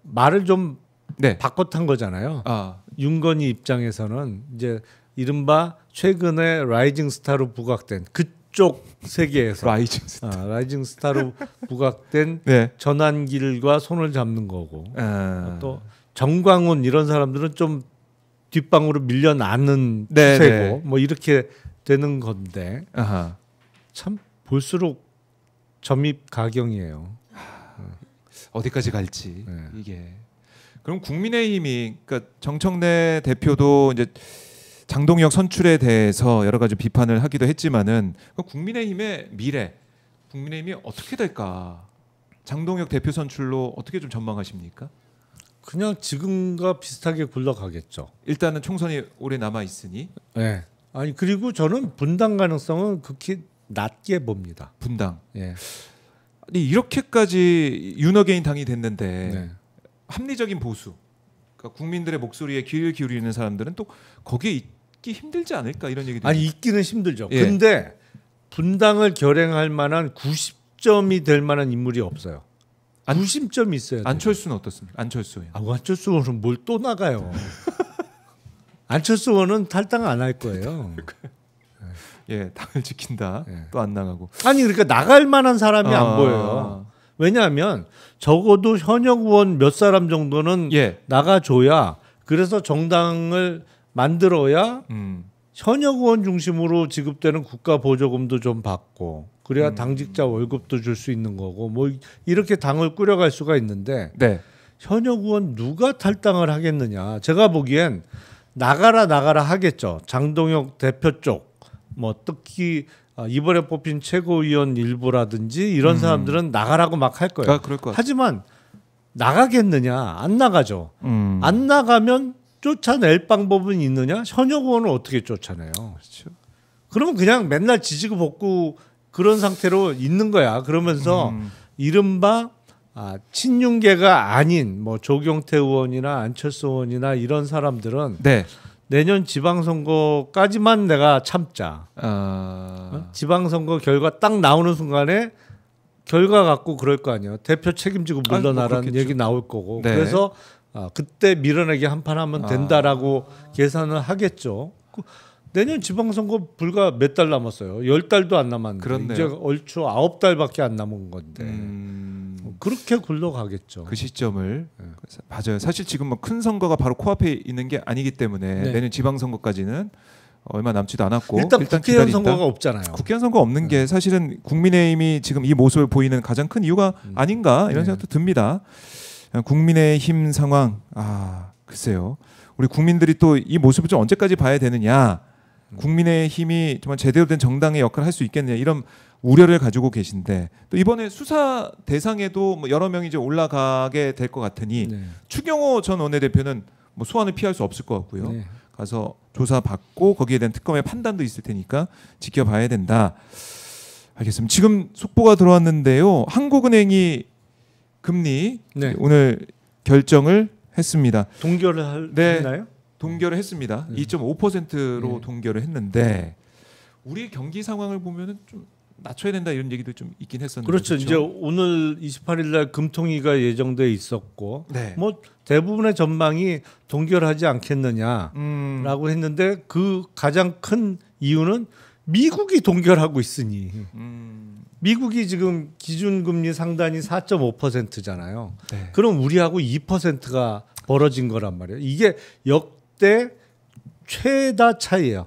말을 좀 네. 바꿔 탄 거잖아요. 윤건희 입장에서는 이제 이른바 최근에 라이징 스타로 부각된 그쪽 세계에서 라이징 스타로 부각된 네. 전환길과 손을 잡는 거고 또 정광훈 이런 사람들은 좀 뒷방으로 밀려나는 추세고 뭐 이렇게 되는 건데 참 볼수록 점입가경이에요. 어디까지 갈지 이게. 그럼 국민의힘이 그러니까 정청래 대표도 이제 장동혁 선출에 대해서 여러 가지 비판을 하기도 했지만은 국민의힘의 미래, 국민의힘이 어떻게 될까? 장동혁 대표 선출로 어떻게 좀 전망하십니까? 그냥 지금과 비슷하게 굴러가겠죠. 일단은 총선이 오래 남아 있으니. 네. 아니 그리고 저는 분당 가능성은 극히 낮게 봅니다. 분당. 예. 아니 이렇게까지 윤어게인 당이 됐는데 네. 합리적인 보수, 그러니까 국민들의 목소리에 귀를 기울이는 사람들은 또 거기에 있기 힘들지 않을까 이런 얘기도. 아니 있기는 힘들죠. 예. 근데 분당을 결행할 만한 90점이 될 만한 인물이 없어요. 90점이 있어야 돼요. 안철수는 어떻습니까? 안철수. 안철수 의원은 뭘 또 나가요. 안철수 의원은 탈당 안 할 거예요. 예, 당을 지킨다. 예. 또 안 나가고. 아니 그러니까 나갈 만한 사람이 안 보여요. 왜냐하면 적어도 현역 의원 몇 사람 정도는 나가줘야 그래서 정당을 만들어야 현역 의원 중심으로 지급되는 국가 보조금도 좀 받고 그래야 당직자 월급도 줄 수 있는 거고 뭐 이렇게 당을 꾸려갈 수가 있는데 현역 의원 누가 탈당을 하겠느냐. 제가 보기엔 나가라 하겠죠. 장동혁 대표 쪽 뭐 특히 이번에 뽑힌 최고위원 일부라든지 이런 사람들은 나가라고 막 할 거예요. 그럴 것 하지만 나가겠느냐? 안 나가죠. 안 나가면 쫓아낼 방법은 있느냐? 현역 의원을 어떻게 쫓아내요? 그렇죠. 그러면 그냥 맨날 지지고 볶고 그런 상태로 있는 거야. 그러면서 이른바 친윤계가 아닌 뭐 조경태 의원이나 안철수 의원이나 이런 사람들은 내년 지방선거까지만 내가 참자. 지방선거 결과 딱 나오는 순간에 결과 갖고 그럴 거 아니에요. 대표 책임지고 물러나라는 뭐 얘기 나올 거고. 그래서 그때 밀어내기 한판 하면 된다라고 계산을 하겠죠. 내년 지방선거 불과 몇 달 남았어요. 10달도 안 남았는데 그렇네요. 이제 얼추 9달밖에 안 남은 건데 그렇게 굴러가겠죠. 그 시점을 맞아요. 사실 지금 뭐 큰 선거가 바로 코앞에 있는 게 아니기 때문에 내년 지방선거까지는 얼마 남지도 않았고 일단 국회의원 선거가 없잖아요. 국회의원 선거 없는 게 사실은 국민의힘이 지금 이 모습을 보이는 가장 큰 이유가 아닌가 이런 생각도 듭니다. 국민의힘 상황 글쎄요. 우리 국민들이 또 이 모습을 좀 언제까지 봐야 되느냐. 국민의힘이 정말 제대로 된 정당의 역할을 할 수 있겠느냐 이런 우려를 가지고 계신데 또 이번에 수사 대상에도 뭐 여러 명이 이제 올라가게 될 것 같으니 추경호 전 원내대표는 뭐 소환을 피할 수 없을 것 같고요. 가서 조사받고 거기에 대한 특검의 판단도 있을 테니까 지켜봐야 된다. 알겠습니다. 지금 속보가 들어왔는데요. 한국은행이 금리 오늘 결정을 했습니다. 동결을 했나요? 동결을 했습니다. 2.5%로 동결을 했는데 우리 경기 상황을 보면은 좀 낮춰야 된다 이런 얘기도 좀 있긴 했었는데. 그렇죠. 이제 오늘 28일 날 금통위가 예정돼 있었고 뭐 대부분의 전망이 동결하지 않겠느냐라고 했는데 그 가장 큰 이유는 미국이 동결하고 있으니 미국이 지금 기준금리 상단이 4.5%잖아요. 그럼 우리하고 2%가 벌어진 거란 말이에요. 이게 역대 최다 차이예요.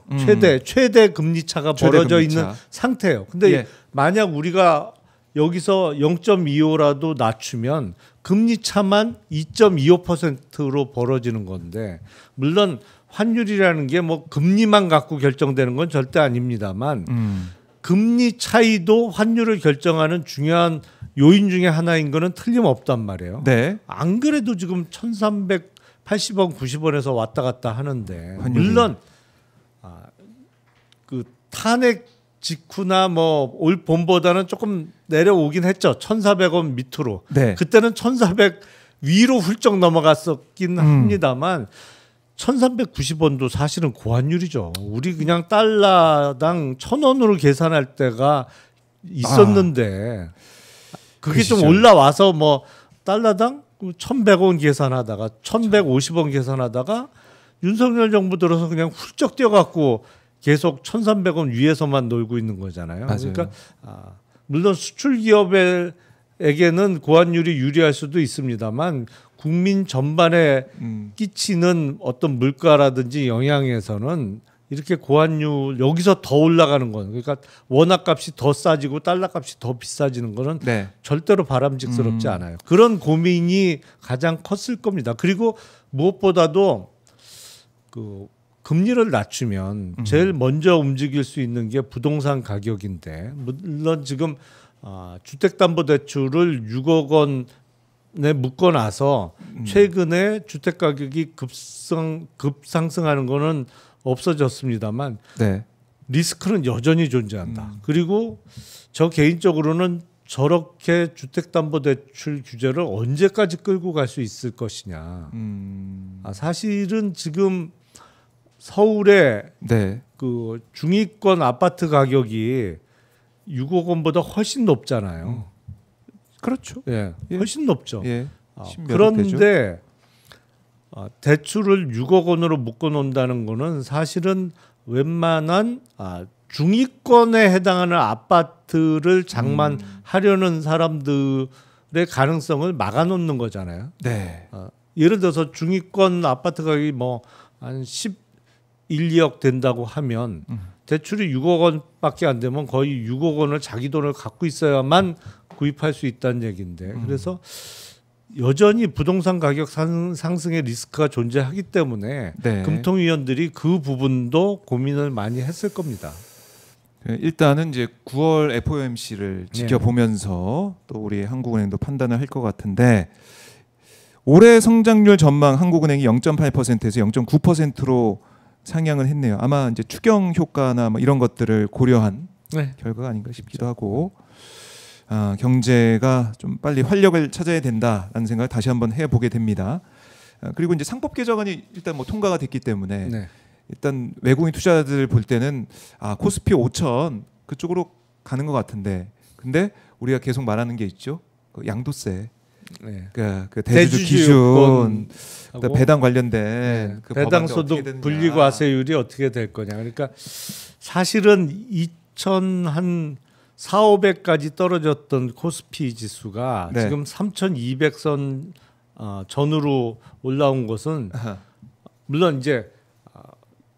최대 금리 차가 벌어져 있는 상태예요. 근데 만약 우리가 여기서 0.25라도 낮추면 금리 차만 2.25%로 벌어지는 건데 물론 환율이라는 게 뭐 금리만 갖고 결정되는 건 절대 아닙니다만 금리 차이도 환율을 결정하는 중요한 요인 중에 하나인 거는 틀림없단 말이에요. 네. 안 그래도 지금 1,380원, 90원에서 왔다 갔다 하는데 환율이. 물론 그 탄핵 직후나 뭐 올 봄보다는 조금 내려오긴 했죠. 1,400원 밑으로. 네. 그때는 1,400 위로 훌쩍 넘어갔었긴 합니다만 1,390원도 사실은 고환율이죠. 우리 그냥 달러당 1,000원으로 계산할 때가 있었는데 그게 그시절. 좀 올라와서 뭐 달러당 1,100원 계산하다가 1,150원 계산하다가 윤석열 정부 들어서 그냥 훌쩍 뛰어갖고 계속 1,300원 위에서만 놀고 있는 거잖아요. 맞아요. 그러니까 물론 수출 기업에게는 고환율이 유리할 수도 있습니다만 국민 전반에 끼치는 어떤 물가라든지 영향에서는 이렇게 고환율 여기서 더 올라가는 건 그러니까 원화 값이 더 싸지고 달러 값이 더 비싸지는 거는 네. 절대로 바람직스럽지 않아요. 그런 고민이 가장 컸을 겁니다. 그리고 무엇보다도 그 금리를 낮추면 제일 먼저 움직일 수 있는 게 부동산 가격인데 물론 지금 주택담보대출을 6억 원에 묶어놔서 최근에 주택 가격이 급상승하는 거는 없어졌습니다만 네. 리스크는 여전히 존재한다. 그리고 저 개인적으로는 저렇게 주택담보대출 규제를 언제까지 끌고 갈 수 있을 것이냐. 사실은 지금 서울에 네. 그 중위권 아파트 가격이 6억 원보다 훨씬 높잖아요. 그렇죠. 예, 예. 훨씬 높죠. 예. 그런데 대출을 6억 원으로 묶어 놓는다는 거는 사실은 웬만한 중위권에 해당하는 아파트를 장만하려는 사람들의 가능성을 막아놓는 거잖아요. 네. 예를 들어서 중위권 아파트 가격이 뭐 한 11, 2억 된다고 하면 대출이 6억 원밖에 안 되면 거의 6억 원을 자기 돈을 갖고 있어야만 구입할 수 있다는 얘기인데 그래서 여전히 부동산 가격 상승의 리스크가 존재하기 때문에 네. 금통위원들이 그 부분도 고민을 많이 했을 겁니다. 일단은 이제 9월 FOMC를 지켜보면서 또 우리 한국은행도 판단을 할 것 같은데 올해 성장률 전망 한국은행이 0.8%에서 0.9%로 상향을 했네요. 아마 이제 추경 효과나 뭐 이런 것들을 고려한 결과가 아닌가 싶기도 하고 경제가 좀 빨리 활력을 찾아야 된다라는 생각을 다시 한번 해보게 됩니다. 그리고 이제 상법 개정안이 일단 뭐 통과가 됐기 때문에 일단 외국인 투자자들 볼 때는 코스피 5천 그쪽으로 가는 것 같은데 근데 우리가 계속 말하는 게 있죠. 그 양도세. 그 대주주 기준 배당 관련된 그 배당 소득 분리과세율이 어떻게 될 거냐. 그러니까 사실은 2000한 4,500까지 떨어졌던 코스피 지수가 지금 3,200선 전으로 올라온 것은 물론 이제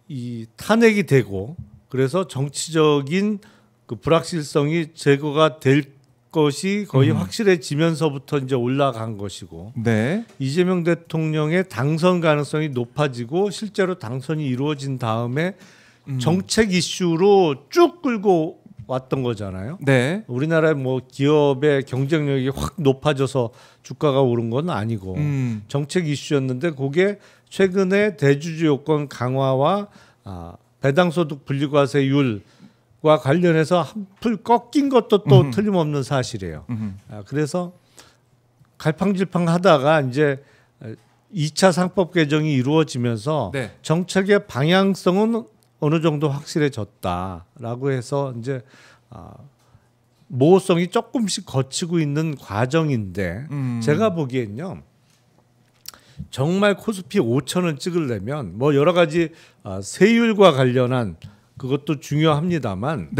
이 탄핵이 되고 그래서 정치적인 그 불확실성이 제거가 될 것이 거의 확실해지면서부터 이제 올라간 것이고 이재명 대통령의 당선 가능성이 높아지고 실제로 당선이 이루어진 다음에 정책 이슈로 쭉 끌고 왔던 거잖아요. 우리나라의 뭐 기업의 경쟁력이 확 높아져서 주가가 오른 건 아니고 정책 이슈였는데 그게 최근에 대주주 요건 강화와 배당소득 분리과세율 과 관련해서 한풀 꺾인 것도 또 틀림없는 사실이에요. 그래서 갈팡질팡하다가 이제 2차 상법 개정이 이루어지면서 정책의 방향성은 어느 정도 확실해졌다라고 해서 이제 모호성이 조금씩 거치고 있는 과정인데 제가 보기엔요. 정말 코스피 5천을 찍으려면 뭐 여러 가지 세율과 관련한 그것도 중요합니다만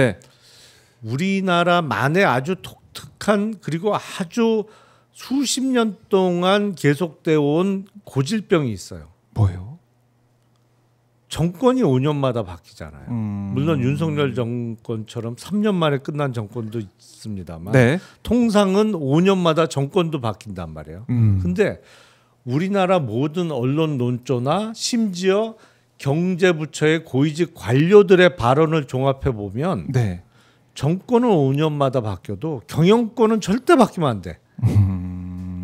우리나라만의 아주 독특한 그리고 아주 수십 년 동안 계속되어 온 고질병이 있어요. 뭐요? 정권이 5년마다 바뀌잖아요. 물론 윤석열 정권처럼 3년 만에 끝난 정권도 있습니다만 통상은 5년마다 정권도 바뀐단 말이에요. 근데 우리나라 모든 언론 논조나 심지어 경제부처의 고위직 관료들의 발언을 종합해 보면 정권은 5년마다 바뀌어도 경영권은 절대 바뀌면 안 돼.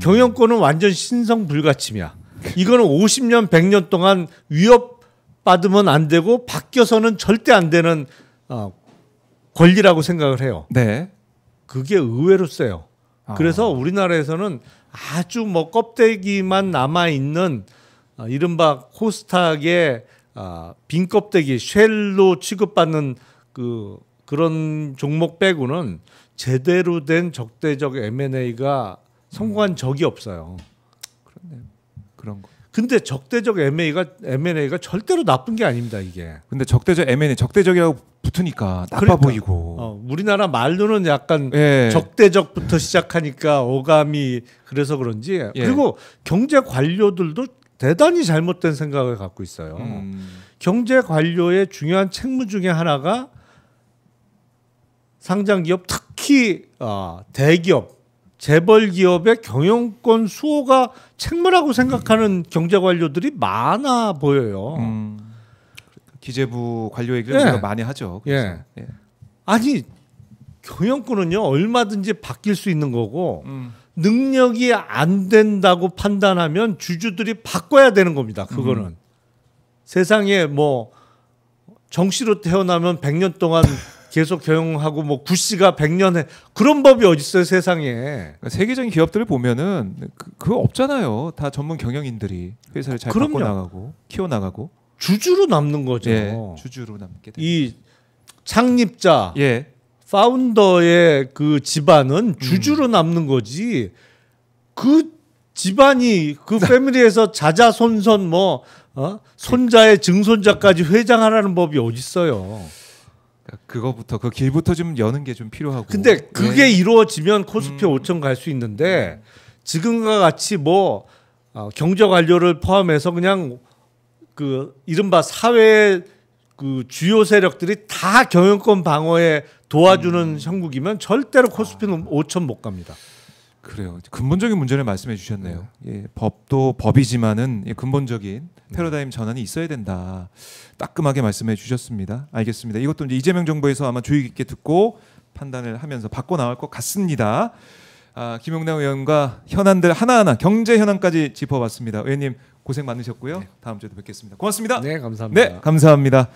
경영권은 완전 신성 불가침이야. 이거는 50년, 100년 동안 위협받으면 안 되고 바뀌어서는 절대 안 되는 권리라고 생각을 해요. 네. 그게 의외로 세요. 그래서 우리나라에서는 아주 뭐 껍데기만 남아 있는 이른바 코스닥의 빈 껍데기 쉘로 취급받는 그런 종목 빼고는 제대로 된 적대적 M&A가 성공한 적이 없어요. 그렇네요. 그런 거. 근데 적대적 M&A가 절대로 나쁜 게 아닙니다, 이게. 근데 적대적 M&A 적대적이라고 붙으니까 나빠 보이고. 우리나라 말로는 약간 예. 적대적부터 시작하니까 어감이 그래서 그런지. 예. 그리고 경제 관료들도 대단히 잘못된 생각을 갖고 있어요. 경제 관료의 중요한 책무 중에 하나가 상장 기업, 특히 대기업, 재벌 기업의 경영권 수호가 책무라고 생각하는 경제 관료들이 많아 보여요. 기재부 관료 얘기를 우리가 많이 하죠. 예. 아니 경영권은요 얼마든지 바뀔 수 있는 거고 능력이 안 된다고 판단하면 주주들이 바꿔야 되는 겁니다. 그거는 세상에 뭐 정씨로 태어나면 100년 동안 계속 경영하고 뭐 구씨가 100년에 그런 법이 어디 있어요 세상에. 그러니까 세계적인 기업들을 보면은 그거 없잖아요. 다 전문 경영인들이 회사를 잘 그럼요. 바꿔 나가고 키워 나가고 주주로 남는 거죠. 예, 주주로 남게 됩니다. 이 창립자, 예. 파운더의 그 집안은 주주로 남는 거지. 그 집안이 그 패밀리에서 자자손손 뭐 손자의 증손자까지 회장하라는 법이 어디 있어요. 그거부터 그 길부터 좀 여는 게 좀 필요하고. 근데 그게 이루어지면 코스피 5천 갈 수 있는데 지금과 같이 뭐 경제 관료를 포함해서 그냥 그 이른바 사회 그 주요 세력들이 다 경영권 방어에 도와주는 형국이면 절대로 코스피는 5천 못 갑니다. 그래요. 근본적인 문제를 말씀해 주셨네요. 예, 법도 법이지만은 근본적인 패러다임 전환이 있어야 된다. 따끔하게 말씀해 주셨습니다. 알겠습니다. 이것도 이제 이재명 정부에서 아마 주의 깊게 듣고 판단을 하면서 바꿔 나올 것 같습니다. 김용남 의원과 현안들 하나하나 경제 현안까지 짚어봤습니다. 의원님 고생 많으셨고요. 다음 주에도 뵙겠습니다. 고맙습니다. 네, 감사합니다. 네, 감사합니다.